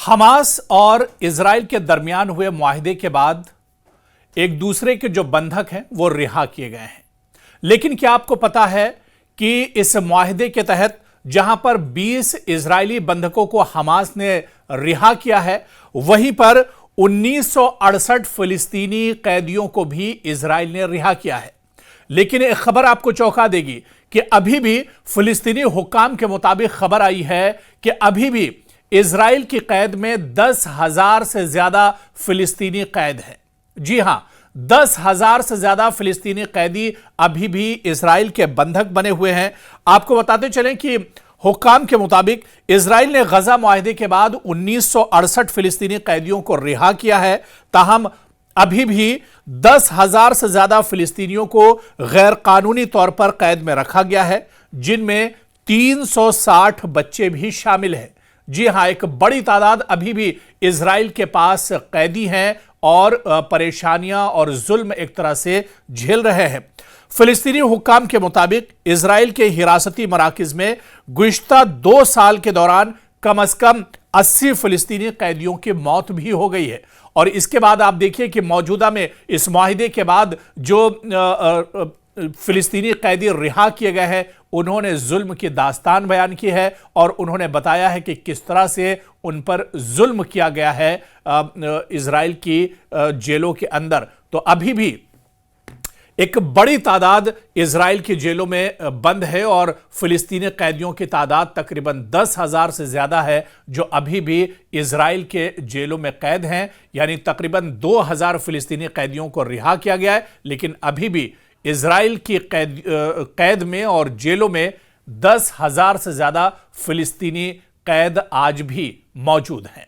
Hamas और Israel के दरमियान हुए मुआहदे के बाद एक दूसरे के जो बंधक हैं वो रिहा किए गए हैं। लेकिन क्या आपको पता है कि इस मुआहदे के तहत जहां पर 20 इजरायली बंधकों को हमास ने रिहा किया है, वहीं पर 1968 फिलिस्तीनी कैदियों को भी इजराइल ने रिहा किया है। लेकिन एक खबर आपको चौंका देगी कि अभी भी फिलिस्तीनी हुक्काम के मुताबिक खबर आई है कि अभी भी इजराइल की कैद में 10,000 से ज्यादा फिलिस्तीनी कैद हैं। जी हां, 10,000 से ज्यादा फिलिस्तीनी कैदी अभी भी इजराइल के बंधक बने हुए हैं। आपको बताते चलें कि हुक्काम के मुताबिक इजराइल ने गजा मुआहदे के बाद 1968 फिलिस्तीनी कैदियों को रिहा किया है। ताहम अभी भी 10,000 से ज्यादा फिलिस्तीनियों को गैर कानूनी तौर पर कैद में रखा गया है, जिनमें 360 बच्चे भी शामिल हैं। जी हां, एक बड़ी तादाद अभी भी इजराइल के पास कैदी हैं और परेशानियां और जुल्म एक तरह से झेल रहे हैं। फिलिस्तीनी हुक्काम के मुताबिक इजराइल के हिरासती मराकिज में गुज़िश्ता 2 साल के दौरान कम से कम 80 फिलिस्तीनी कैदियों की मौत भी हो गई है। और इसके बाद आप देखिए कि मौजूदा में इस मुआहिदे के बाद जो फिलिस्तीनी कैदी रिहा किए गए हैं, उन्होंने जुल्म की दास्तान बयान की है और उन्होंने बताया है कि किस तरह से उन पर जुल्म किया गया है इजराइल की जेलों के अंदर। तो अभी भी एक बड़ी तादाद इजराइल की जेलों में बंद है और फिलिस्तीनी कैदियों की तादाद तकरीबन 10,000 से ज्यादा है जो अभी भी इजराइल के जेलों में कैद हैं। यानी तकरीबन 2,000 फिलिस्तीनी कैदियों को रिहा किया गया है, लेकिन अभी भी इजराइल की कैद में और जेलों में 10,000 से ज्यादा फिलिस्तीनी कैद आज भी मौजूद हैं।